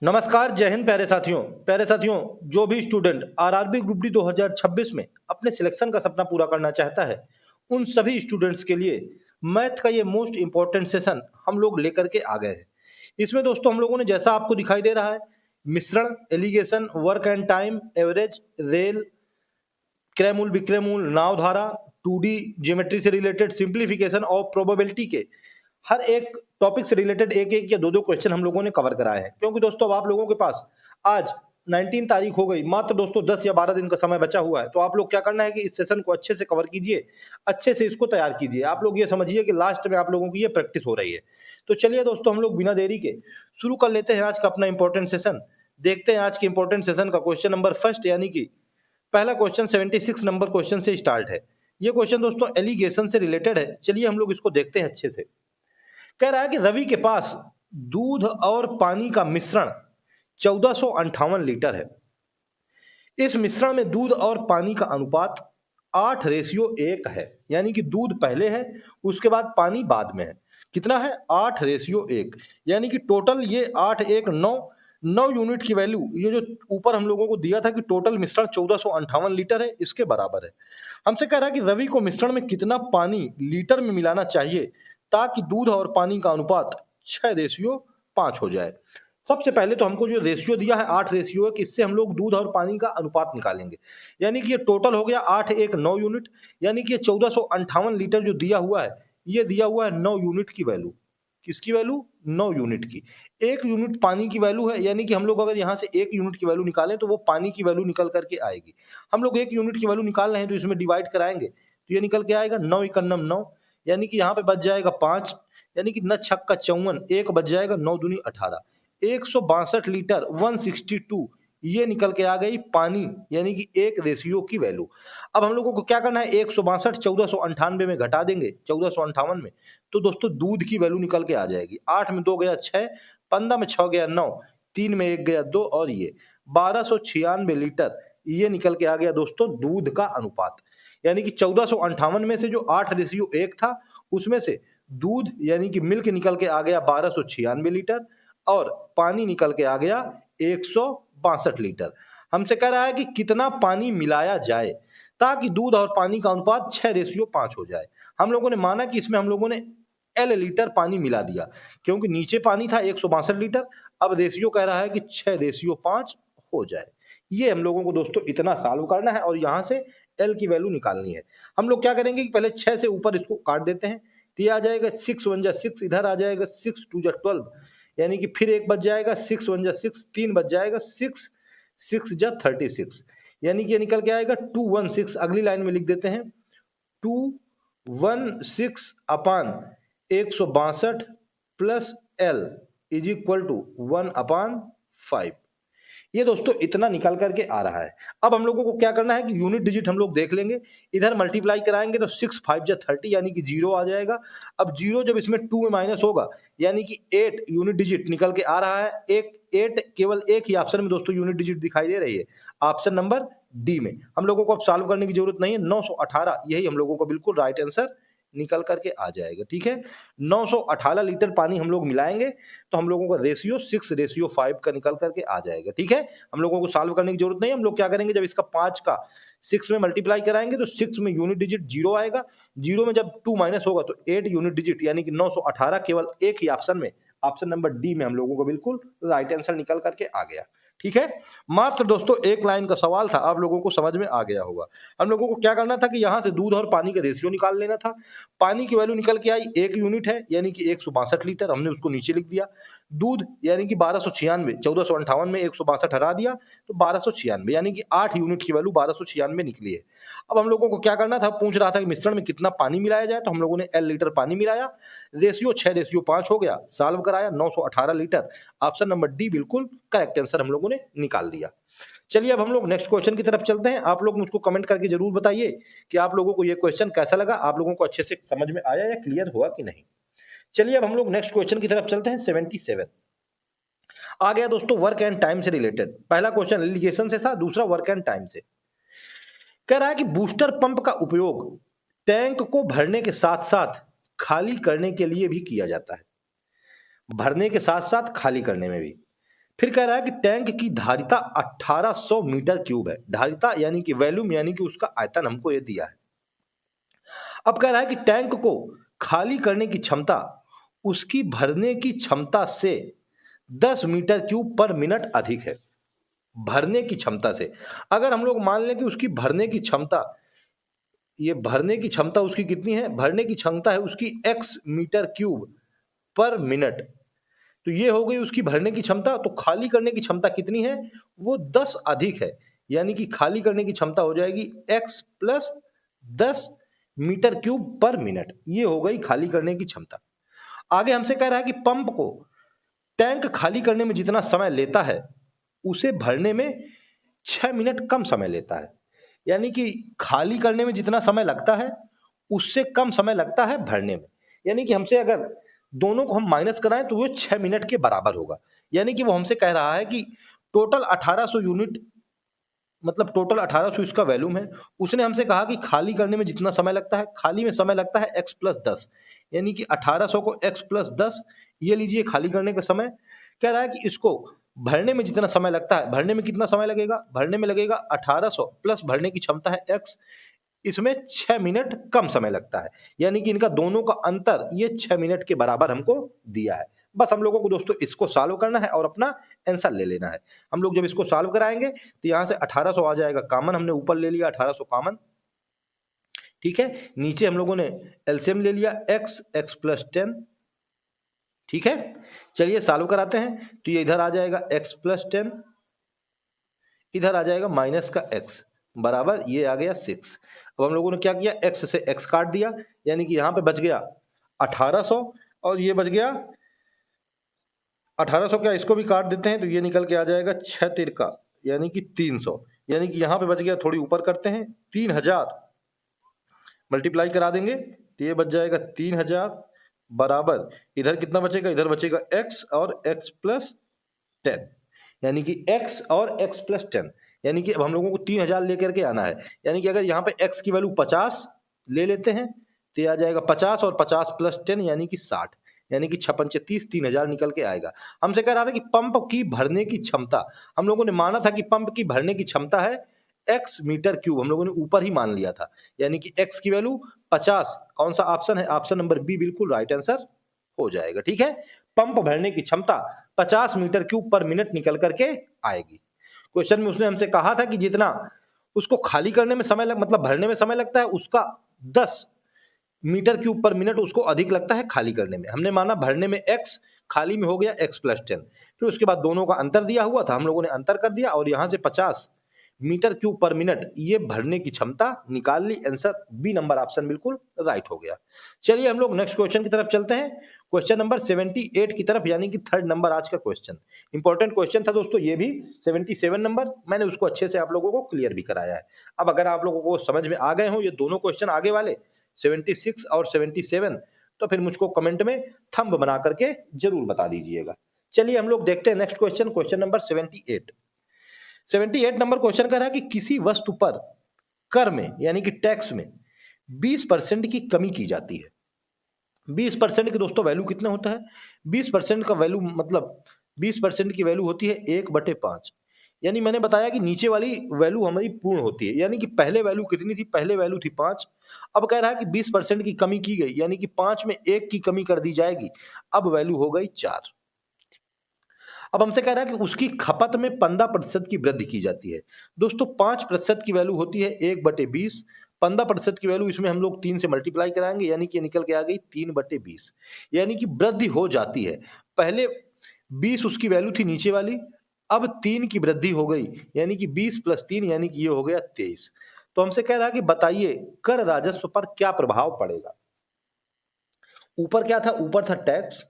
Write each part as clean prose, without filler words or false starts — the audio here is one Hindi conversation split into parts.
नमस्कार, जय हिंद प्यारे साथियों। जो भी स्टूडेंट आरआरबी ग्रुप डी 2026 में अपने सिलेक्शन का सपना पूरा करना चाहता है, उन सभी स्टूडेंट्स के लिए मैथ का ये मोस्ट इंपॉर्टेंट सेशन हम लोग लेकर के आ गए हैं। इसमें दोस्तों हम लोगों ने जैसा आपको दिखाई दे रहा है, मिश्रण, alligation, work and time, average, rail, क्रैमूल, विक्रमूल, नाव धारा, 2D ज्योमेट्री से रिलेटेड, सिंप्लीफिकेशन और प्रोबेबिलिटी के हर एक टॉपिक से रिलेटेड एक एक या दो दो क्वेश्चन हम लोगों ने कवर कराए हैं। क्योंकि दोस्तों अब आप लोगों के पास आज 19 तारीख हो गई, मात्र दोस्तों 10 या 12 दिन का समय बचा हुआ है। तो आप लोग क्या करना है कि इस सेशन को अच्छे से कवर कीजिए, अच्छे से इसको तैयार कीजिए। आप लोग ये समझिए कि लास्ट में आप लोगों की ये प्रैक्टिस हो रही है। तो चलिए दोस्तों, हम लोग बिना देरी के शुरू कर लेते हैं आज का अपना इंपॉर्टेंट सेशन। देखते हैं आज के इंपॉर्टेंट सेशन का क्वेश्चन नंबर फर्स्ट, यानी कि पहला क्वेश्चन 76 नंबर क्वेश्चन से स्टार्ट है। ये क्वेश्चन दोस्तों एलिगेशन से रिलेटेड है। चलिए हम लोग इसको देखते हैं अच्छे से। कह रहा है कि रवि के पास दूध और पानी का मिश्रण 1458 लीटर है। इस मिश्रण में दूध और पानी का अनुपात 8:1 है। यानी कि दूध पहले है, उसके बाद पानी बाद में है। कितना है? 8:1। यानी कि टोटल ये 8 1 9 यूनिट की वैल्यू, ये जो ऊपर हम लोगों को दिया था कि टोटल मिश्रण 1458 लीटर है, इसके बराबर है। हमसे कह रहा है कि रवि को मिश्रण में कितना पानी लीटर में मिलाना चाहिए ताकि दूध और पानी का अनुपात 6:5 हो जाए। सबसे पहले तो हमको जो रेशियो दिया है 8:1, इससे हम लोग दूध और पानी का अनुपात निकालेंगे। यानी कि ये टोटल हो गया 8 1 9 यूनिट। यानी कि ये 1458 लीटर जो दिया हुआ है, ये दिया हुआ है 9 यूनिट की वैल्यू। किसकी वैल्यू? 9 यूनिट की। 1 यूनिट पानी की वैल्यू है। यानी कि हम लोग अगर यहाँ से 1 यूनिट की वैल्यू निकालें तो वो पानी की वैल्यू निकल करके आएगी। हम लोग 1 यूनिट की वैल्यू निकाल रहे हैं तो इसमें डिवाइड कराएंगे तो ये निकल के आएगा 9 × 9 9। यानी कि यहाँ पे बच जाएगा 5। यानी कि 9 छक्का 54, 1 बच जाएगा, 9 दूनी 18। 162 लीटर 162, ये निकल के आ गई पानी, यानी कि 1 की वैल्यू। अब हम लोगों को क्या करना है? 162 1498 में घटा देंगे, 1458 में, तो दोस्तों दूध की वैल्यू निकल के आ जाएगी। 8 में 2 गया 6, 15 में 6 गया 9, 3 में 1 गया 2, और ये 1296 लीटर, ये निकल के आ गया दोस्तों दूध का अनुपात। यानी कि 1458 में से जो 8:1 था, उसमें से दूध यानी कि मिल्क निकल के आ गया 1296 लीटर, और पानी निकल के आ गया 162 लीटर। हमसे कह रहा है कि कितना पानी मिलाया जाए ताकि दूध और पानी का अनुपात 6:5 हो जाए। हम लोगों ने माना कि इसमें हम लोगों ने L लीटर पानी मिला दिया, क्योंकि नीचे पानी था 162 लीटर। अब रेशियो कह रहा है कि 6:5 हो जाए। ये हम लोगों को दोस्तों इतना सॉल्व करना है और यहाँ से L की वैल्यू निकालनी है। हम लोग क्या करेंगे कि पहले 6 से ऊपर इसको काट देते हैं, तो ये आ जाएगा 6 1 जा 6, इधर आ जाएगा 6 2 जा 12, यानी कि फिर एक बच जाएगा 6 1 जा 6, 3 बच जाएगा 6 6 जा 36, यानी कि ये निकल के आएगा 216। अगली लाइन में लिख देते हैं 216 upon 162 plus L is equal to 1/5। ये दोस्तों इतना निकल करके आ रहा है। अब हम लोगों को क्या करना है कि यूनिट डिजिट हम लोग देख लेंगे। इधर मल्टीप्लाई कराएंगे तो 6 5 जा 30, यानी कि 0 आ जाएगा। अब 0 जब इसमें 2 में माइनस होगा, यानी कि 8 यूनिट डिजिट निकल के आ रहा है। एक 8 केवल एक ही ऑप्शन में दोस्तों यूनिट डिजिट दिखाई दे रही है, ऑप्शन नंबर डी में। हम लोगों को अब सॉल्व करने की जरूरत नहीं है, 918 यही हम लोगों को बिल्कुल राइट आंसर निकल करके आ जाएगा। ठीक है, 918 लीटर पानी हम लोग मिलाएंगे तो हम लोगों का रेशियो 6:5 का निकल करके आ जाएगा। ठीक है, हम लोगों को सॉल्व करने की जरूरत नहीं है। हम लोग क्या करेंगे, जब इसका 5 का 6 में मल्टीप्लाई कराएंगे तो 6 में यूनिट डिजिट 0 आएगा। 0 में जब 2 माइनस होगा तो 8 यूनिट डिजिट, यानी कि 918 केवल एक ही ऑप्शन में, ऑप्शन नंबर डी में हम लोगों को बिल्कुल राइट आंसर निकल करके आ गया। ठीक है, मात्र दोस्तों एक लाइन का सवाल था, आप लोगों को समझ में आ गया होगा। हम लोगों को क्या करना था कि यहाँ से दूध और पानी का रेशियो निकाल लेना था। पानी की वैल्यू निकल के आई 1 यूनिट है, यानी कि 162 लीटर, हमने उसको नीचे लिख दिया। दूध यानी कि 1296, 1458 में 162 हटा दिया तो 1296, यानी कि 8 यूनिट की वैल्यू 1296 निकली है। अब हम लोगों को क्या करना था, पूछ रहा था कि मिश्रण में कितना पानी मिलाया जाए, तो हम लोगों ने L लीटर पानी मिलाया, रेशियो 6:5 हो गया, सॉल्व कराया 918 लीटर, ऑप्शन नंबर डी बिल्कुल करेक्ट आंसर हम लोगों ने निकाल दिया। चलिए अब हम लोग नेक्स्ट क्वेश्चन की तरफ चलते हैं। आप लोग मुझको कमेंट करके जरूर बताइए कि आप लोगों को ये क्वेश्चन कैसा लगा, आप लोगों को अच्छे से समझ में आया या क्लियर हुआ कि नहीं। चलिए अब हम लोग नेक्स्ट क्वेश्चन की तरफ चलते हैं। 77 आ गया दोस्तों वर्क एंड टाइम से रिलेटेड। पहला क्वेश्चन एलिगेशन से था, दूसरा वर्क एंड टाइम से। कह रहा है कि बूस्टर पंप का उपयोग टैंक को भरने के साथ साथ खाली करने के लिए भी किया जाता है। भरने के साथ साथ खाली करने में भी। फिर कह रहा है कि टैंक की धारिता 1800 मीटर क्यूब है। धारिता यानी कि वॉल्यूम यानी कि उसका आयतन हमको ये दिया है। अब कह रहा है कि टैंक को खाली करने की क्षमता उसकी भरने की क्षमता से 10 मीटर क्यूब पर मिनट अधिक है। भरने की क्षमता से अगर हम लोग मान लें कि उसकी भरने की क्षमता, ये भरने की क्षमता उसकी कितनी है, भरने की क्षमता है उसकी x मीटर क्यूब पर मिनट, तो ये हो गई उसकी भरने की क्षमता। तो खाली करने की क्षमता कितनी है, वो 10 अधिक है, यानी कि खाली करने की क्षमता हो जाएगी x प्लस 10 मीटर क्यूब पर मिनट। ये हो गई खाली करने की क्षमता। आगे हमसे कह रहा है कि पंप को टैंक खाली करने में जितना समय लेता है उसे भरने में 6 मिनट कम समय लेता है। यानी कि खाली करने में जितना समय लगता है उससे कम समय लगता है भरने में। यानी कि हमसे अगर दोनों को हम माइनस कराएं तो वो 6 मिनट के बराबर होगा। यानी कि वो हमसे कह रहा है कि टोटल 1800 यूनिट, मतलब टोटल 1800 इसका वैल्यूम है। उसने हमसे कहा कि खाली करने में जितना समय लगता है, खाली में समय लगता है x प्लस 10, यानी कि 1800 को x प्लस 10 ये लीजिए खाली करने का समय। कह रहा है कि इसको भरने में जितना समय लगता है, भरने में कितना समय लगेगा, भरने में लगेगा 1800 प्लस भरने की क्षमता है x, इसमें 6 मिनट कम समय लगता है। यानी कि इनका दोनों का अंतर ये 6 मिनट के बराबर हमको दिया है। बस हम लोगों को दोस्तों इसको सॉल्व करना है और अपना आंसर ले लेना है। हम लोग जब इसको सॉल्व कराएंगे तो यहां से 1800 आ जाएगा कॉमन, हमने ऊपर ले लिया 1800 कॉमन, ठीक है। नीचे हम लोगों ने एलसीएम ले लिया x, x प्लस 10, ठीक है। चलिए सॉल्व कराते हैं। तो ये इधर आ जाएगा x प्लस 10, इधर आ जाएगा माइनस का x बराबर ये आ गया 6। अब हम लोगों ने क्या किया, x से x काट दिया, यानी कि यहां पे बच गया 1800 और ये बच गया 1800, क्या इसको भी काट देते हैं तो ये निकल के आ जाएगा 6 तिरका यानी कि 300, यानी कि यहां पे बच गया, थोड़ी ऊपर करते हैं, 3000 मल्टीप्लाई करा देंगे तो ये बच जाएगा 3000 बराबर इधर कितना बचेगा, इधर बचेगा x और x प्लस 10, यानी कि x और x प्लस 10, यानी कि अब हम लोगों को 3000 लेकर के आना है। यानी कि अगर यहाँ पे x की वैल्यू 50 ले लेते हैं तो ये आ जाएगा 50 और 50 प्लस 10 यानी कि 60, यानी कि 56 3000 निकल के आएगा। हमसे कह रहा था कि पंप की भरने की क्षमता, हम लोगों ने माना था कि पंप की भरने की क्षमता है x मीटर क्यूब, हम लोगों ने ऊपर ही मान लिया था, यानी कि x की वैल्यू 50। कौन सा ऑप्शन है, ऑप्शन नंबर बी बिल्कुल राइट आंसर हो जाएगा, ठीक है। पंप भरने की क्षमता 50 मीटर क्यूब पर मिनट निकल करके आएगी। क्वेश्चन में उसने हमसे कहा था कि जितना उसको खाली करने में समय मतलब भरने में समय लगता है उसका 10 मीटर क्यूब पर मिनट उसको अधिक लगता है खाली करने में। हमने माना भरने में x, खाली में हो गया x प्लस 10, फिर उसके बाद दोनों का अंतर दिया हुआ था, हम लोगों ने अंतर कर दिया और यहां से 50 मीटर क्यूब पर मिनट ये भरने की क्षमता निकाल ली। आंसर बी नंबर ऑप्शन बिल्कुल राइट हो गया। चलिए हम लोग नेक्स्ट क्वेश्चन की तरफ चलते हैं, क्वेश्चन नंबर 78 की तरफ, यानी कि थर्ड नंबर आज का क्वेश्चन। इंपॉर्टेंट क्वेश्चन था दोस्तों ये भी, 77 नंबर, मैंने उसको अच्छे से आप लोगों को क्लियर भी कराया है। अब अगर आप लोगों को समझ में आ गए हो ये दोनों क्वेश्चन आगे वाले 76 और 77, तो फिर मुझको कमेंट में थंब बना करके जरूर बता दीजिएगा। चलिए हम लोग देखते हैं next question, question number 78। 78 number question कर रहा है कि किसी वस्तु पर कर में यानी कि टैक्स में 20% की कमी की जाती है। 20% की दोस्तों वैल्यू कितना होता है, 20% का वैल्यू मतलब 20% की वैल्यू होती है 1/5, यानी मैंने बताया कि नीचे वाली वैल्यू हमारी पूर्ण होती है, यानी कि पहले वैल्यू कितनी थी, पहले वैल्यू थी 5, अब कह रहा है कि 20% की कमी की गई, यानी कि 5 में 1 की कमी कर दी जाएगी, अब वैल्यू हो गई 4। अब हमसे कह रहा है कि उसकी खपत में 15% की वृद्धि की जाती है। दोस्तों 5% की वैल्यू होती है 1/20, 15% की वैल्यू इसमें हम लोग 3 से मल्टीप्लाई कराएंगे, यानी कि निकल के आ गई 3/20, यानी कि वृद्धि हो जाती है। पहले 20 उसकी वैल्यू थी नीचे वाली, अब 3 की वृद्धि हो गई, यानी कि 20 प्लस 3 यानी कि ये हो गया 23। तो हमसे कह रहा है कि बताइए कर राजस्व पर क्या प्रभाव पड़ेगा। ऊपर क्या था, ऊपर था टैक्स,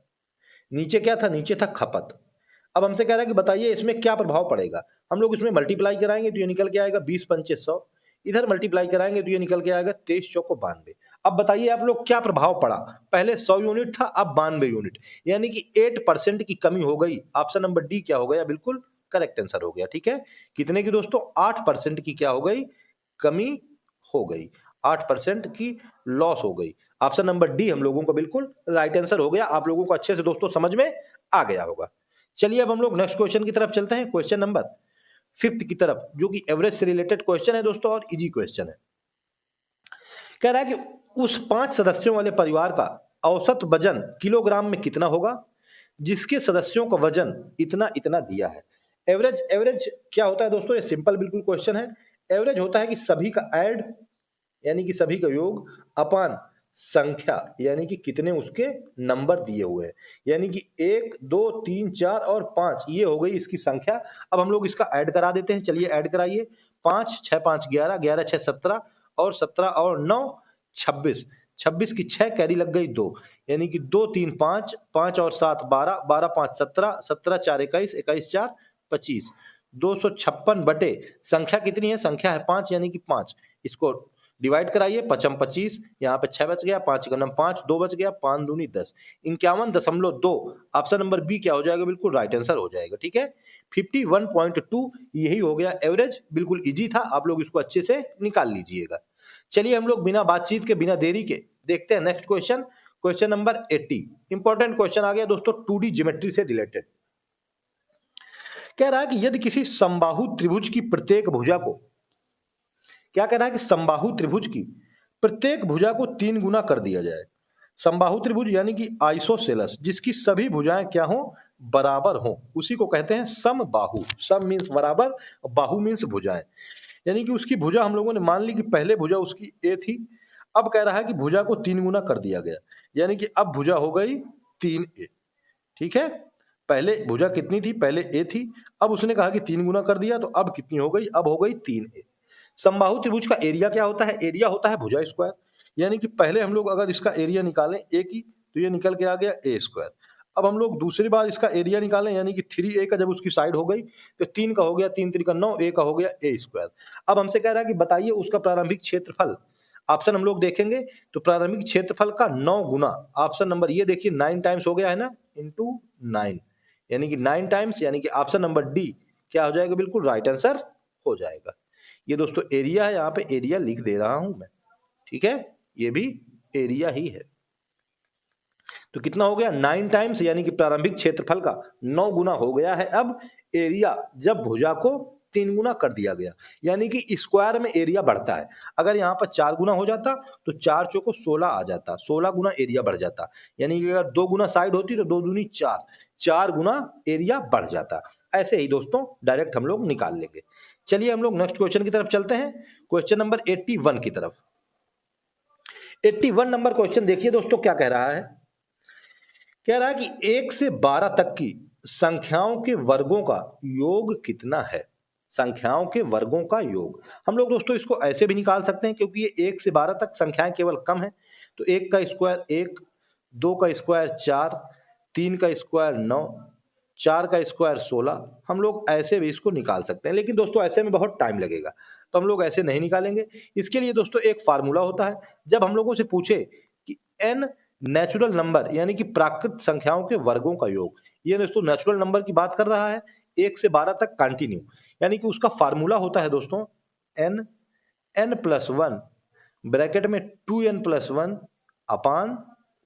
नीचे क्या था, नीचे था खपत। अब हमसे कह रहा है कि बताइए इसमें क्या प्रभाव पड़ेगा। हम लोग इसमें मल्टीप्लाई कराएंगे तो ये निकल के आएगा 20 पंचे 100, इधर मल्टीप्लाई कराएंगे तो ये निकल के आएगा 23 चौको 92। अब बताइए आप लोग क्या प्रभाव पड़ा, पहले 100 यूनिट था अब 92 यूनिट, यानी कि 8% की कमी हो गई। ऑप्शन नंबर डी क्या हो गया, बिल्कुल करेक्ट आंसर हो गया, ठीक है। कितने की दोस्तों, 8% की क्या हो गई, कमी हो गई, 8% की लॉस हो गई। ऑप्शन नंबर डी हम लोगों को बिल्कुल राइट आंसर हो गया। आप लोगों को अच्छे से दोस्तों समझ में आ गया होगा। चलिए अब हम लोग नेक्स्ट क्वेश्चन की तरफ चलते हैं, क्वेश्चन नंबर 5th की तरफ, जो कि एवरेज से रिलेटेड क्वेश्चन है दोस्तों और इजी क्वेश्चन है। कह रहा है कि उस 5 सदस्यों वाले परिवार का औसत वजन किलोग्राम में कितना होगा जिसके सदस्यों का वजन इतना इतना दिया है। एवरेज एवरेज क्या होता है दोस्तों, ये सिंपल बिल्कुल क्वेश्चन है। एवरेज होता है कि सभी का ऐड यानी कि सभी का योग अपान संख्या यानी कि कितने उसके नंबर दिए हुए हैं, यानी कि 1 2 3 4 और 5 ये हो गई इसकी संख्या। अब हम लोग इसका ऐड करा देते हैं, चलिए ऐड कराइए। 5 6 5 11 11 6 17 और 17 और 9 26, 26 की 6 कैरी लग गई 2, यानी कि 2 3 5 5 और 7 12 12 5 17 17 4 21 21 4 25, 256 बटे संख्या कितनी है, संख्या है 5 यानी कि 5। इसको डिवाइड कराइए, 5 25, यहाँ पे 6 बच गया, 5 गनम 5 2 बच गया, 5 दूनी 10, 51.2। ऑप्शन नंबर बी क्या हो जाएगा, बिल्कुल राइट आंसर हो जाएगा। ठीक है, 51.2 यही हो गया एवरेज। बिल्कुल इजी था, आप लोग इसको अच्छे से निकाल लीजिएगा। चलिए हम लोग बिना बातचीत के बिना देरी के देखते हैं next question, question number 80। Important question आ गया दोस्तों 2D ज्योमेट्री से रिलेटेड। कह रहा है कि यदि किसी समबाहु त्रिभुज की प्रत्येक भुजा को, क्या कह रहा है कि समबाहु त्रिभुज की प्रत्येक भुजा को 3 गुना कर दिया जाए। समबाहु त्रिभुज यानी कि आइसोसेलस जिसकी सभी भुजाएं क्या हो, बराबर हो, उसी को कहते हैं समबाहु। सम मीन्स बराबर, बाहु मीन्स भुजाएं। यानी कि उसकी भुजा हम लोगों ने मान ली कि पहले भुजा उसकी ए थी, अब कह रहा है कि भुजा को 3 गुना कर दिया गया, यानी कि अब भुजा हो गई 3a। ठीक है, पहले भुजा कितनी थी, पहले ए थी, अब उसने कहा कि 3 गुना कर दिया, तो अब कितनी हो गई, अब हो गई 3a। समबाहु त्रिभुज का एरिया क्या होता है, एरिया होता है भुजा स्क्वायर। यानी कि पहले हम लोग अगर इसका एरिया निकालें ए की, तो ये निकल के आ गया ए स्क्वायर। अब हम लोग दूसरी बार इसका एरिया निकालें, यानी कि 3a का जब उसकी साइड हो गई तो 3 का हो गया, 3 3 का 9, ए का हो गया ए स्क्वायर। अब हमसे कह रहा है कि बताइए उसका प्रारंभिक क्षेत्रफल। ऑप्शन हम लोग देखेंगे तो प्रारंभिक क्षेत्रफल का 9 गुना, ऑप्शन नंबर ये देखिए 9 टाइम्स हो गया है ना, इंटू 9, यानी कि 9 टाइम्स, यानी कि ऑप्शन नंबर डी क्या हो जाएगा, बिल्कुल राइट आंसर हो जाएगा। ये दोस्तों एरिया है, यहाँ पे एरिया लिख दे रहा हूं मैं। ठीक है, ये भी एरिया ही है। तो कितना हो गया, 9 टाइम्स, यानी कि प्रारंभिक क्षेत्रफल का 9 गुना हो गया है अब एरिया, जब भुजा को 3 गुना कर दिया गया, यानी कि स्क्वायर में एरिया बढ़ता है। अगर यहाँ पर 4 गुना हो जाता तो 4 चौको 16 आ जाता, 16 गुना एरिया बढ़ जाता, यानी कि अगर 2 गुना साइड होती तो 2 दूनी 4, 4 गुना एरिया बढ़ जाता। ऐसे ही दोस्तों डायरेक्ट हम लोग निकाल लेंगे। चलिए हम लोग नेक्स्ट क्वेश्चन की तरफ चलते हैं, क्वेश्चन नंबर 81 की तरफ। 81 नंबर क्वेश्चन देखिए दोस्तों क्या कह रहा है। कह रहा है कि 1 से 12 तक की संख्याओं के वर्गों का योग कितना है। संख्याओं के वर्गों का योग हम लोग दोस्तों इसको ऐसे भी निकाल सकते हैं, क्योंकि ये 1 से 12 तक संख्याएं केवल कम है, तो 1 का स्क्वायर 1, 2 का स्क्वायर 4, 3 का स्क्वायर 9, 4 का स्क्वायर 16। हम लोग ऐसे भी इसको निकाल सकते हैं, लेकिन दोस्तों ऐसे में बहुत टाइम लगेगा, तो हम लोग ऐसे नहीं निकालेंगे। इसके लिए दोस्तों एक फार्मूला होता है, जब हम लोगों से पूछे कि एन नेचुरल नंबर यानी कि प्राकृत संख्याओं के वर्गों का योग, ये दोस्तों नेचुरल नंबर की बात कर रहा है 1 से 12 तक कंटिन्यू, यानी कि उसका फार्मूला होता है दोस्तों n, n plus one bracket में 2n+1 अपान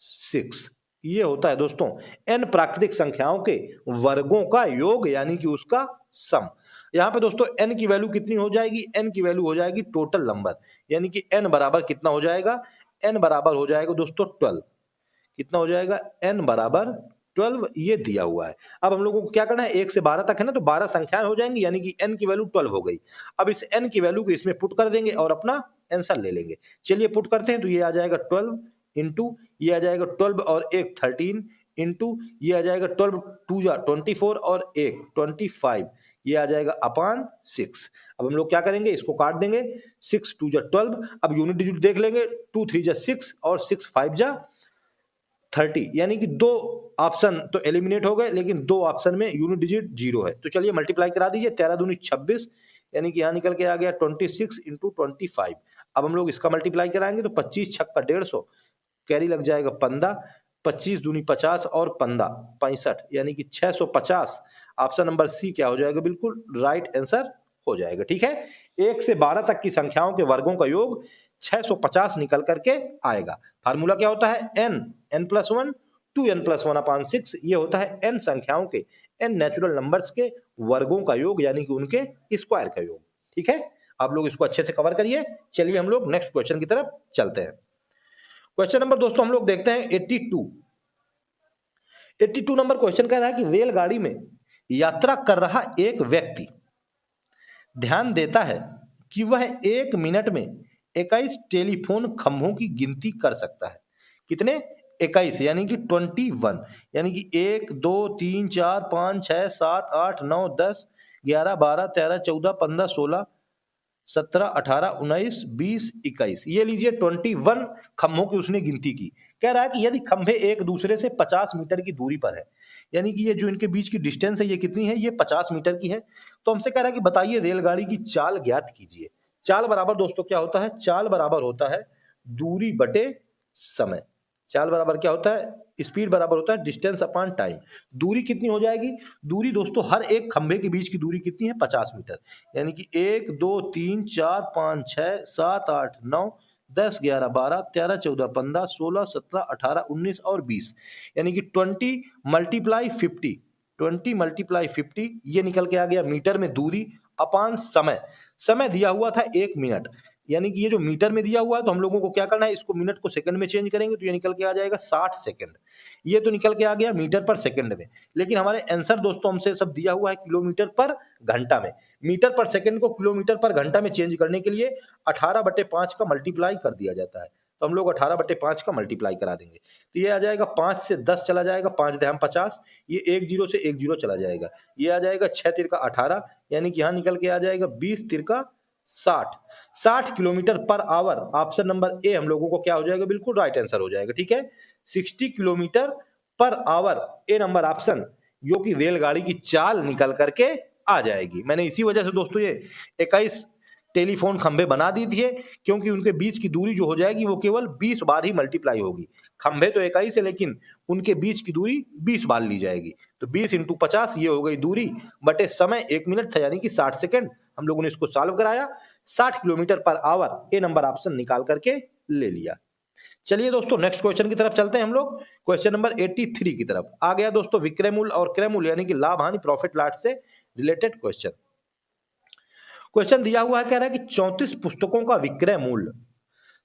6, ये होता है दोस्तों एन प्राकृतिक संख्याओं के वर्गों का योग, यानी कि उसका सम। यहाँ पे दोस्तों n की वैल्यू कितनी हो जाएगी, n की वैल्यू हो जाएगी टोटल नंबर, यानी कि n बराबर कितना हो जाएगा, n बराबर हो जाएगा दोस्तों 12। कितना हो जाएगा, n बराबर 12 ये दिया हुआ है। अब हम लोगों को क्या करना है, 1 से 12 तक है ना, तो 12 संख्याएं हो जाएंगी, यानी कि n की वैल्यू 12 हो गई। अब इस n की वैल्यू को इसमें पुट कर देंगे और अपना आंसर ले लेंगे। चलिए पुट करते हैं, तो ये आ जाएगा 12 इंटू, ये आ जाएगा 12 और 1 13 इंटू, ये आ जाएगा 12 2 जा 24 और 1 25, ये आ जाएगा अपान 6। अब हम लोग क्या करेंगे, इसको काट देंगे, 6 2 जा 12, अब यूनिट डिजिट देख लेंगे, 2 3 जा 6 और 6 5 जा 30, यानी कि 2 ऑप्शन तो एलिमिनेट हो गए, लेकिन 2 ऑप्शन में यूनिट डिजिट 0 है। तो चलिए मल्टीप्लाई करा दीजिए, 13 दूनी 26, यानी कि यहाँ निकल के आ गया 26 इंटू 25। अब हम लोग इसका मल्टीप्लाई कराएंगे तो 25 छक्का 150, कैरी लग जाएगा 15, 25 दूनी 50 और 15 65, यानी कि 650। ऑप्शन नंबर सी क्या हो जाएगा, बिल्कुल राइट आंसर हो जाएगा। ठीक है, 1 से 12 तक की संख्याओं के वर्गों का योग 650 निकल करके आएगा। फार्मूला क्या होता है, n n+1 2n+1 अपान 6, ये होता है n संख्याओं के एन नेचुरल नंबर्स के वर्गों का योग यानी कि उनके स्क्वायर का योग। ठीक है, आप लोग इसको अच्छे से कवर करिए। चलिए हम लोग नेक्स्ट क्वेश्चन की तरफ चलते हैं। क्वेश्चन नंबर दोस्तों हम लोग देखते हैं 82 नंबर क्वेश्चन कह रहा है कि रेलगाड़ी में यात्रा कर रहा एक व्यक्ति ध्यान देता है कि वह 1 मिनट में 21 टेलीफोन खंभों की गिनती कर सकता है। कितने? 21 यानी कि 21, यानी कि 1 2 3 4 5 6 7 8 9 10 11 12 13 14 15 16 17 18 19 20 21, ये लीजिए 21 खंभों की उसने गिनती की। कह रहा है कि यदि खंभे एक दूसरे से 50 मीटर की दूरी पर है, यानी कि ये जो इनके बीच की डिस्टेंस है ये कितनी है? ये 50 मीटर की है। तो हमसे कह रहा है कि बताइए रेलगाड़ी की चाल ज्ञात कीजिए। चाल बराबर दोस्तों क्या होता है? चाल बराबर होता है दूरी बटे समय। चाल बराबर क्या होता है? स्पीड बराबर होता है डिस्टेंस अपॉन टाइम। दूरी कितनी हो जाएगी? दूरी दोस्तों हर एक खंभे के बीच की दूरी कितनी है? 50 मीटर, यानी कि 1 2 3 4 5 6 7 8 9 10 11 12 13 14 15 16 17 18 19 और 20, यानी कि 20 मल्टीप्लाई 50, 20 मल्टीप्लाई 50 ये निकल के आ गया मीटर में दूरी अपान समय। समय दिया हुआ था 1 मिनट, यानी कि ये जो मीटर में दिया हुआ है तो हम लोगों को क्या करना है? इसको मिनट को सेकंड में चेंज करेंगे तो ये निकल के आ जाएगा 60 सेकंड। ये तो निकल के आ गया मीटर पर सेकंड में, लेकिन हमारे आंसर दोस्तों हमसे सब दिया हुआ है किलोमीटर पर घंटा में। मीटर पर सेकंड को किलोमीटर पर घंटा में चेंज करने के लिए 18/5 का मल्टीप्लाई कर दिया जाता है। तो हम लोग 18/5 का मल्टीप्लाई करा देंगे तो ये आ जाएगा 5 से 10 चला जाएगा, 5 दहम 50, ये 1 जीरो से 1 जीरो चला जाएगा, ये आ जाएगा 6 तिरका 18, यानी कि यहाँ निकल के आ जाएगा 20 तिरका 60, 60 kilometre per hour. Option number A हम लोगों को क्या हो जाएगा? बिल्कुल राइट आंसर हो जाएगा। ठीक है, 60 किलोमीटर पर आवर, ए नंबर ऑप्शन, जो कि रेलगाड़ी की चाल निकल करके आ जाएगी। मैंने इसी वजह से दोस्तों ये 21 टेलीफोन खंभे बना दी थी, क्योंकि उनके बीच की दूरी जो हो जाएगी वो केवल 20 बार ही मल्टीप्लाई होगी। खंभे तो 21 है लेकिन उनके बीच की दूरी 20 बार ली जाएगी, तो 20 इंटू 50 ये हो गई दूरी बटे समय 1 मिनट था, यानी कि 60 सेकंड। हम लोगों ने इसको सॉल्व कराया, 60 किलोमीटर पर आवर, ए नंबर ऑप्शन निकाल करके ले लिया। चलिए दोस्तों नेक्स्ट क्वेश्चन की तरफ चलते हैं हम लोग। क्वेश्चन नंबर 83 की तरफ आ गया दोस्तों, विक्रय मूल्य और क्रय मूल्य यानी कि लाभ हानि प्रॉफिट लॉस से रिलेटेड क्वेश्चन। क्वेश्चन दिया हुआ है, कह रहा है कि 34 पुस्तकों का विक्रय मूल्य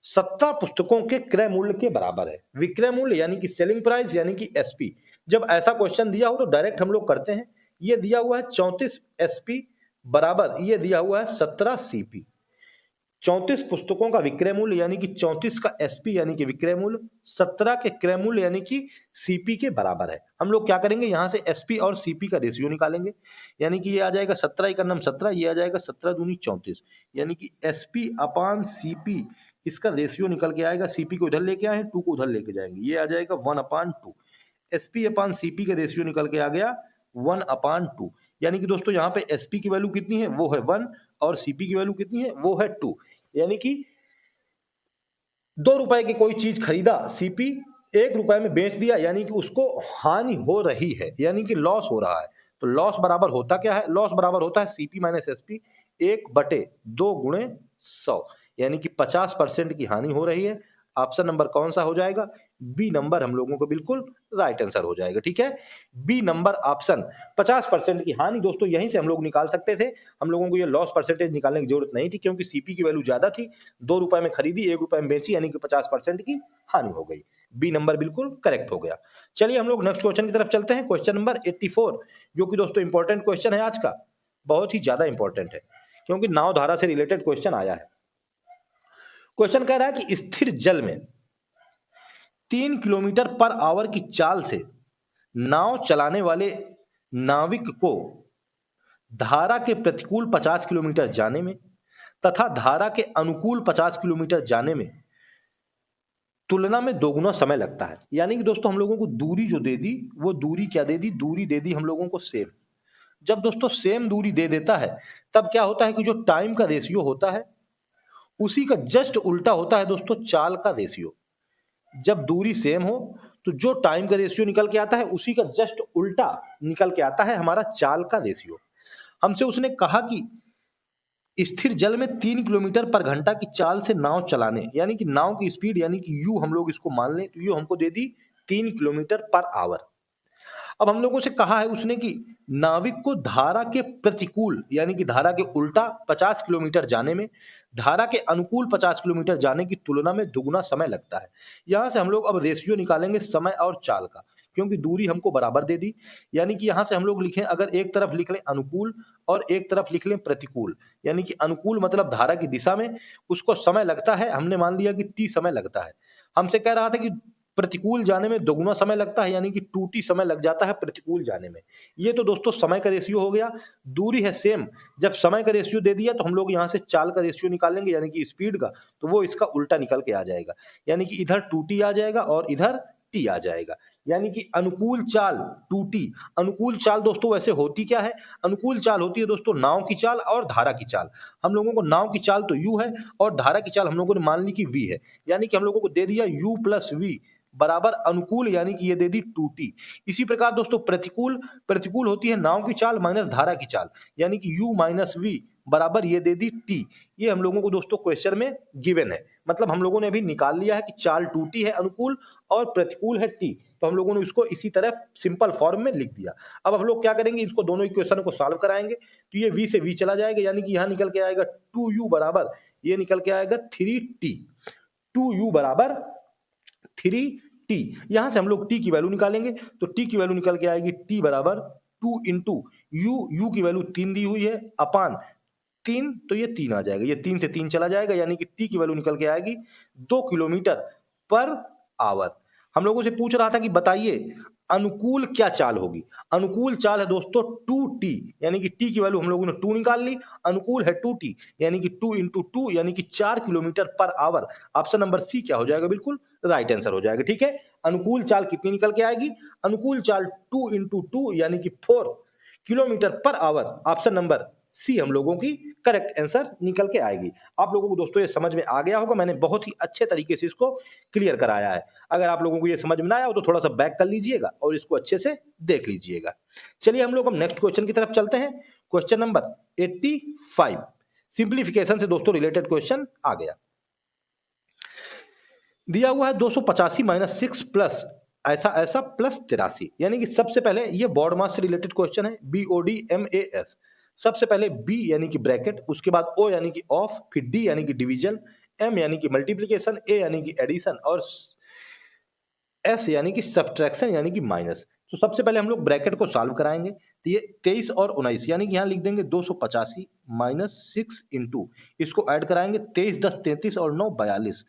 70 पुस्तकों के क्रय मूल्य के बराबर है। विक्रय मूल्य यानी कि सेलिंग प्राइस यानी कि एसपी। जब ऐसा क्वेश्चन दिया हो तो डायरेक्ट हम लोग करते हैं। ये दिया हुआ है 34 एसपी बराबर ये दिया हुआ है 17 सीपी। 34 पुस्तकों का विक्रय मूल्य यानी कि 34 का एसपी यानी कि विक्रय मूल्य, 17 के क्रय मूल्य यानी कि सीपी के बराबर है। हम लोग क्या करेंगे? यहां से एसपी और सीपी का रेशियो निकालेंगे, यानी कि ये आ जाएगा 17 का नाम 17, ये आ जाएगा 17 दूनी 34, यानी कि एसपी अपान सीपी, इसका रेशियो निकल के आएगा। सीपी को उधर लेके आए, 2 को उधर लेके जाएंगे, ये आ जाएगा 1/2। एसपी अपान सीपी का रेशियो निकल के आ गया 1/2, यानी कि दोस्तों यहाँ पे एसपी की वैल्यू कितनी है? वो है 1, और सीपी की वैल्यू कितनी है? वो है 2, यानी कि 2 रुपए की कोई चीज खरीदा सीपी, 1 रुपए में बेच दिया, यानी कि उसको हानि हो रही है, यानी कि लॉस हो रहा है। तो लॉस बराबर होता क्या है? लॉस बराबर होता है सीपी माइनस एसपी 1/2 गुणे 100, यानी कि 50% की हानि हो रही है। ऑप्शन नंबर कौन सा हो जाएगा? बी नंबर हम लोगों को बिल्कुल राइट आंसर हो जाएगा। ठीक है, बी नंबर ऑप्शन, 50% की हानि दोस्तों यहीं से हम लोग निकाल सकते थे। हम लोगों को ये लॉस परसेंटेज निकालने की जरूरत नहीं थी, क्योंकि सीपी की वैल्यू ज्यादा थी, 2 रुपए में खरीदी, 1 रुपए में बेची, यानी कि 50% की हानि हो गई। बी नंबर बिल्कुल करेक्ट हो गया। चलिए हम लोग नेक्स्ट क्वेश्चन की तरफ चलते हैं। क्वेश्चन नंबर 84, जो कि दोस्तों इंपॉर्टेंट क्वेश्चन है आज का, बहुत ही ज्यादा इंपॉर्टेंट है, क्योंकि नाव धारा से रिलेटेड क्वेश्चन आया है। क्वेश्चन कह रहा है कि स्थिर जल में 3 किलोमीटर पर आवर की चाल से नाव चलाने वाले नाविक को धारा के प्रतिकूल 50 किलोमीटर जाने में तथा धारा के अनुकूल 50 किलोमीटर जाने में तुलना में दोगुना समय लगता है। यानी कि दोस्तों हम लोगों को दूरी जो दे दी, वो दूरी क्या दे दी? दूरी दे दी हम लोगों को सेम। जब दोस्तों सेम दूरी दे देता है, तब क्या होता है कि जो टाइम का रेशियो होता है उसी का जस्ट उल्टा होता है दोस्तों चाल का रेशियो। जब दूरी सेम हो तो जो टाइम का रेशियो निकल के आता है उसी का जस्ट उल्टा निकल के आता है हमारा चाल का रेशियो। हमसे उसने कहा कि स्थिर जल में 3 किलोमीटर पर घंटा की चाल से नाव चलाने, यानी कि नाव की स्पीड यानी कि यू हम लोग इसको मान लें, तो यू हमको दे दी 3 किलोमीटर पर आवर। अब हम लोगों से कहा है उसने कि नाविक को धारा के प्रतिकूल यानी कि धारा के उल्टा 50 किलोमीटर जाने में धारा के अनुकूल 50 किलोमीटर जाने की तुलना में दुगुना समय लगता है। यहाँ से हम लोग अब रेशियो निकालेंगे समय और चाल का, क्योंकि दूरी हमको बराबर दे दी। यानी कि यहाँ से हम लोग लिखें, अगर एक तरफ लिख लें अनुकूल और एक तरफ लिख लें प्रतिकूल, यानी कि अनुकूल मतलब धारा की दिशा में उसको समय लगता है, हमने मान लिया कि टी समय लगता है। हमसे कह रहा था कि प्रतिकूल जाने में दोगुना समय लगता है, यानी कि 2t समय लग जाता है प्रतिकूल जाने में। ये तो दोस्तों समय का रेशियो हो गया। दूरी है सेम, जब समय का रेशियो दे दिया तो हम लोग यहाँ से चाल का रेशियो निकालेंगे यानी कि स्पीड का, तो वो इसका उल्टा निकल के आ जाएगा। यानी कि इधर 2t आ जाएगा और इधर t आ जाएगा। यानी कि अनुकूल चाल 2t। अनुकूल चाल दोस्तों वैसे होती क्या है? अनुकूल चाल होती है दोस्तों नाव की चाल और धारा की चाल। हम लोगों को नाव की चाल तो u है और धारा की चाल हम लोगों ने मान ली कि v है। यानी कि हम लोगों को दे दिया u प्लस v बराबर अनुकूल, यानी कि ये दे दी 2t। इसी प्रकार दोस्तों प्रतिकूल, प्रतिकूल होती है नाव की चाल माइनस धारा की चाल, यानी कि u माइनस v बराबर ये दे दी t। ये हम लोगों को दोस्तों क्वेश्चन में गिवन है, मतलब हम लोगों ने अभी निकाल लिया है कि चाल 2t है अनुकूल और प्रतिकूल है t, तो हम लोगों ने इसको इसी तरह सिंपल फॉर्म में लिख दिया। अब हम लोग क्या करेंगे, इसको दोनों इक्वेशन को सॉल्व कराएंगे, तो ये v से v चला जाएगा, यानी कि यहाँ निकल के आएगा 2u बराबर ये निकल के आएगा 3t। 2u बराबर 3t। यहां से हम लोग t की वैल्यू निकालेंगे, तो t की वैल्यू निकल के आएगी t बराबर 2 इंटू u की वैल्यू 3 दी हुई है अपान 3, तो ये 3 आ जाएगा, ये 3 से 3 चला जाएगा, यानी कि t की वैल्यू निकल के आएगी 2 किलोमीटर पर आवर। हम लोगों से पूछ रहा था कि बताइए अनुकूल क्या चाल होगी। अनुकूल चाल है दोस्तों 2t, यानी कि t की वैल्यू हम लोगों ने 2 निकाल ली, अनुकूल है 2t, यानी कि 2 इंटू 2 यानी कि 4 kilometre per hour. Option number C क्या हो जाएगा, बिल्कुल राइट आंसर हो जाएगा। ठीक है, अनुकूल चाल कितनी निकल के आएगी, अनुकूल चाल 2 इंटू 2 यानी कि 4 kilometre per hour. Option number C हम लोगों की करेक्ट आंसर निकल के आएगी। आप लोगों को दोस्तों ये समझ में आ गया होगा, मैंने बहुत ही अच्छे तरीके से इसको क्लियर कराया है। अगर आप लोगों को ये समझ में ना आया हो तो थोड़ा सा बैक कर लीजिएगा और इसको अच्छे से देख लीजिएगा। चलिए हम लोग अब नेक्स्ट क्वेश्चन की तरफ चलते हैं। क्वेश्चन नंबर 85, सिंप्लीफिकेशन से दोस्तों रिलेटेड क्वेश्चन आ गया। दिया हुआ है 285 माइनस 6 प्लस ऐसा ऐसा प्लस 83, यानी कि सबसे पहले ये बॉड मास से रिलेटेड क्वेश्चन है, BODMAS। सबसे पहले B यानी कि ब्रैकेट, उसके बाद O यानी कि ऑफ, फिर D यानी कि डिवीजन, M यानी कि मल्टीप्लिकेशन, A यानी कि एडिशन और S यानी कि सब्ट्रैक्शन यानी कि माइनस। तो सबसे पहले हम लोग ब्रैकेट को सॉल्व कराएंगे, तो ये 23 और 19 यानी कि यहाँ लिख देंगे 285 माइनस 6 इंटू, इसको ऐड कराएंगे 23 10 33 और 9 42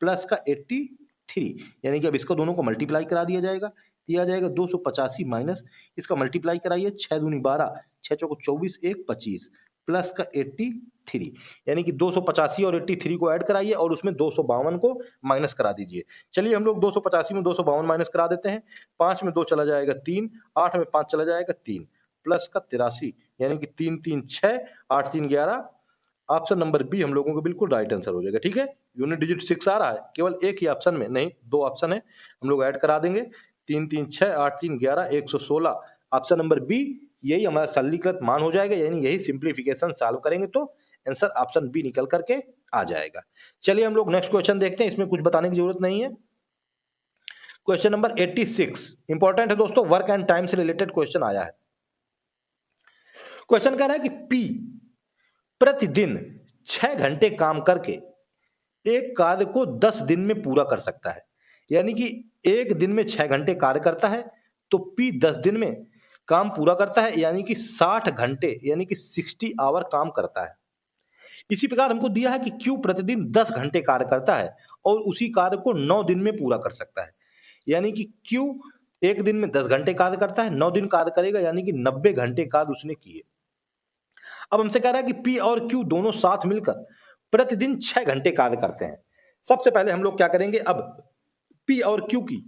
प्लस का 83, यानी कि अब इसको दोनों को मल्टीप्लाई करा दिया जाएगा, दिया जाएगा 285 माइनस इसका मल्टीप्लाई कराइए 6 दूनी 12 6 चौको 24 1 25 प्लस का 83, यानी कि 285 और 83 को ऐड कराइए और उसमें 252 को माइनस करा दीजिए। चलिए हम लोग 285 में 252 माइनस करा देते हैं, 5 में 2 चला जाएगा 3, 8 में 5 चला जाएगा 3 प्लस का 83, यानी कि 3 3 6 8 3 11। ऑप्शन नंबर बी हम लोगों को बिल्कुल राइट आंसर हो जाएगा। ठीक है, यूनिट डिजिट 6 आ रहा है, केवल एक ही ऑप्शन में नहीं, दो ऑप्शन है, हम लोग ऐड करा देंगे 3 3 6 8 3 11 116। ऑप्शन नंबर बी यही हमारा सरलीकृत मान हो जाएगा, यानी यही सिंप्लीफिकेशन सॉल्व करेंगे तो आंसर ऑप्शन बी निकल करके आ जाएगा। चलिए हम लोग नेक्स्ट क्वेश्चन देखते हैं, इसमें कुछ बताने की जरूरत नहीं है। क्वेश्चन नंबर 86 इंपॉर्टेंट है दोस्तों, वर्क एंड टाइम से रिलेटेड क्वेश्चन आया है। क्वेश्चन कह रहा है कि पी प्रतिदिन 6 घंटे काम करके एक कार्य को 10 दिन में पूरा कर सकता है। यानी कि एक दिन में 6 घंटे कार्य करता है, तो पी 10 दिन में काम पूरा करता है, यानी कि 60 घंटे यानी कि 60 आवर काम करता है। इसी प्रकार हमको दिया है कि क्यू प्रतिदिन 10 घंटे कार्य करता है और उसी कार्य को 9 दिन में पूरा कर सकता है। यानी कि क्यू एक दिन में 10 घंटे कार्य करता है, 9 दिन कार्य करेगा, यानी कि 90 घंटे कार्य उसने किए। अब हमसे कह रहा है कि पी और क्यू दोनों साथ मिलकर प्रतिदिन 6 घंटे कार्य करते हैं। सबसे पहले हम लोग क्या करेंगे, अब पी और क्यू की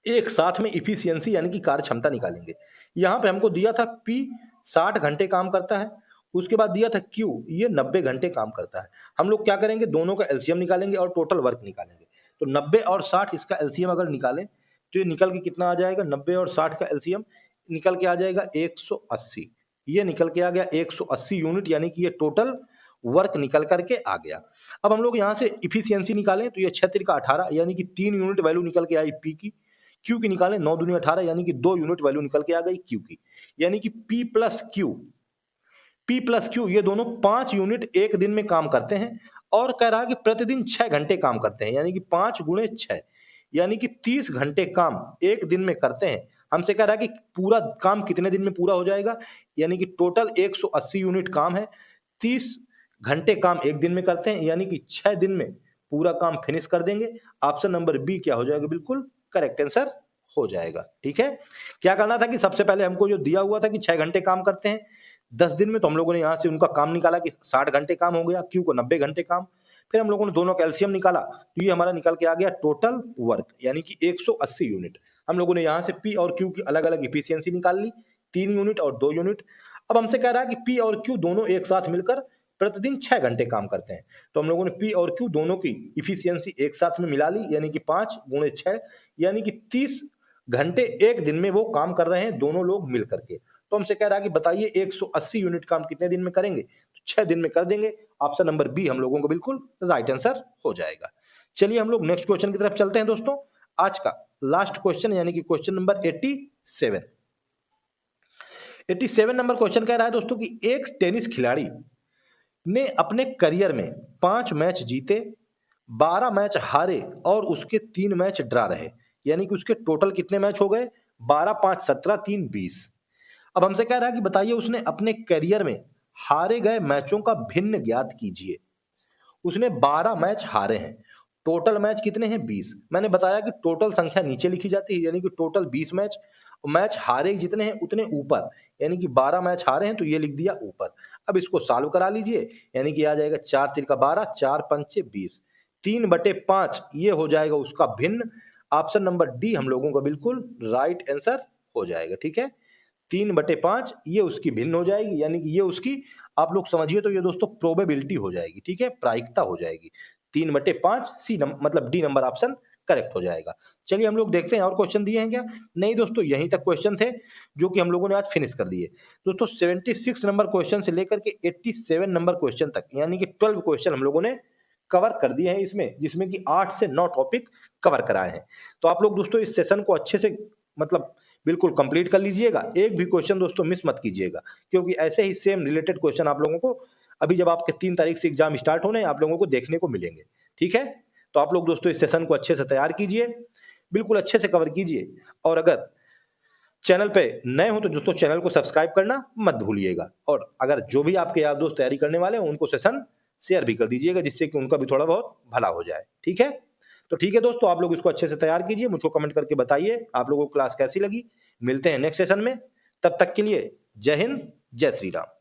एक साथ में इफिशियंसी यानी कि कार्य क्षमता निकालेंगे। यहां पे हमको दिया था पी 60 घंटे काम करता है, उसके बाद दिया था क्यू ये 90 घंटे काम करता है। हम लोग क्या करेंगे, दोनों का एलसीएम निकालेंगे और टोटल वर्क निकालेंगे। तो 90 और 60 इसका एलसीएम अगर निकालें तो ये निकल के कितना आ जाएगा, 90 और 60 का एलसीएम निकल के आ जाएगा 180। ये निकल के आ गया 180 यूनिट, यानी कि ये टोटल वर्क निकल करके आ गया। अब हम लोग यहाँ से इफिशियंसी निकालें तो ये 6 का 18, यानी कि 3 यूनिट वैल्यू निकल के आई पी की। क्यू की निकालें 9 दूनी 18 यानी कि 2 यूनिट वैल्यू निकल के आ गई क्यू की, यानी कि पी प्लस क्यू ये दोनों 5 यूनिट एक दिन में काम करते हैं और कह रहा है कि प्रतिदिन 6 घंटे काम करते हैं, यानी कि 5 गुणे 6 यानी कि 30 घंटे काम एक दिन में करते हैं। हमसे कह रहा है कि पूरा काम कितने दिन में पूरा हो जाएगा, यानी कि टोटल 180 यूनिट काम है, 30 घंटे काम एक दिन में करते हैं, यानी कि 6 दिन में पूरा काम फिनिश कर देंगे। ऑप्शन नंबर बी क्या हो जाएगा, बिल्कुल करेक्ट आंसर हो जाएगा। ठीक है, क्या करना था कि सबसे पहले हमको जो दिया हुआ था कि 6 घंटे काम करते हैं 10 दिन में, तो हम लोगों ने यहां से उनका काम निकाला कि 60 घंटे काम हो गया, क्यू को 90 घंटे काम, फिर हम लोगों ने दोनों का एलसीएम निकाला तो ये हमारा निकल के आ गया टोटल वर्क यानी कि 180 यूनिट। हम लोगों ने यहां से पी और क्यू की अलग अलग इफिशियंसी निकाल ली, 3 यूनिट और 2 यूनिट। अब हमसे कह रहा है कि पी और क्यू दोनों एक साथ मिलकर प्रतिदिन 6 घंटे काम करते हैं, तो हम लोगों ने पी और क्यू दोनों की इफिशियंसी एक साथ में मिला ली, यानी कि 5 गुणे 6 यानी कि 30 घंटे एक दिन में वो काम कर रहे हैं दोनों लोग मिल करके। तो हमसे कह रहा है कि बताइए 180 यूनिट काम कितने दिन में करेंगे, तो 6 दिन में कर देंगे। ऑप्शन नंबर बी हम लोगों को बिल्कुल राइट आंसर हो जाएगा। चलिए हम लोग नेक्स्ट क्वेश्चन की तरफ चलते हैं दोस्तों। आज का लास्ट क्वेश्चन यानी कि क्वेश्चन नंबर 87 नंबर क्वेश्चन कह रहा है दोस्तों कि एक टेनिस खिलाड़ी ने अपने करियर में 5 मैच जीते, 12 मैच हारे और उसके 3 मैच ड्रा रहे, यानी कि उसके टोटल कितने मैच हो गए, 12 5 17 3 20। अब हमसे कह रहा है कि बताइए उसने अपने करियर में हारे गए मैचों का भिन्न ज्ञात कीजिए। उसने 12 मैच हारे हैं, टोटल मैच कितने हैं 20। मैंने बताया कि टोटल संख्या नीचे लिखी जाती है, यानी कि टोटल 20 मैच, मैच हारे जितने हैं उतने ऊपर, यानी कि 12 मैच हारे हैं तो ये लिख दिया ऊपर। अब इसको सॉल्व करा लीजिए, यानी कि आ जाएगा 4 तिल का 12, 4 पंचे 20, 3/5 ये हो जाएगा उसका भिन्न। ऑप्शन नंबर डी हम लोगों का बिल्कुल राइट आंसर हो जाएगा। ठीक है, 3/5 ये उसकी भिन्न हो जाएगी, यानी कि ये उसकी आप लोग समझिए तो ये दोस्तों प्रोबेबिलिटी हो जाएगी। ठीक है, प्रायिकता हो जाएगी। 3/5 मतलब डी नंबर ऑप्शन करेक्ट हो जाएगा। चलिए हम लोग देखते हैं और क्वेश्चन दिए हैं क्या। नहीं दोस्तों, यहीं तक क्वेश्चन थे जो कि हम लोगों ने आज फिनिश कर दिए। दोस्तों 76 नंबर क्वेश्चन से लेकर के 87 नंबर क्वेश्चन तक, यानी कि 12 क्वेश्चन हम लोगों ने कवर कर दिए हैं इसमें, जिसमें कि 8 से 9 टॉपिक कवर कराए हैं। तो आप लोग दोस्तों इस सेशन को अच्छे से मतलब बिल्कुल कंप्लीट कर लीजिएगा, एक भी क्वेश्चन दोस्तों मिस मत कीजिएगा, क्योंकि ऐसे ही सेम रिलेटेड क्वेश्चन आप लोगों को अभी जब आपके 3 तारीख से एग्जाम स्टार्ट होने आप लोगों को देखने को मिलेंगे। ठीक है, तो आप लोग दोस्तों इस सेशन को अच्छे से तैयार कीजिए, बिल्कुल अच्छे से कवर कीजिए, और अगर चैनल पे नए हो तो दोस्तों चैनल को सब्सक्राइब करना मत भूलिएगा, और अगर जो भी आपके यार दोस्त तैयारी करने वाले हैं उनको सेशन शेयर भी कर दीजिएगा, जिससे कि उनका भी थोड़ा बहुत भला हो जाए। ठीक है, तो ठीक है दोस्तों, आप लोग इसको अच्छे से तैयार कीजिए, मुझको कमेंट करके बताइए आप लोगों को क्लास कैसी लगी। मिलते हैं नेक्स्ट सेशन में, तब तक के लिए जय हिंद, जय श्री राम।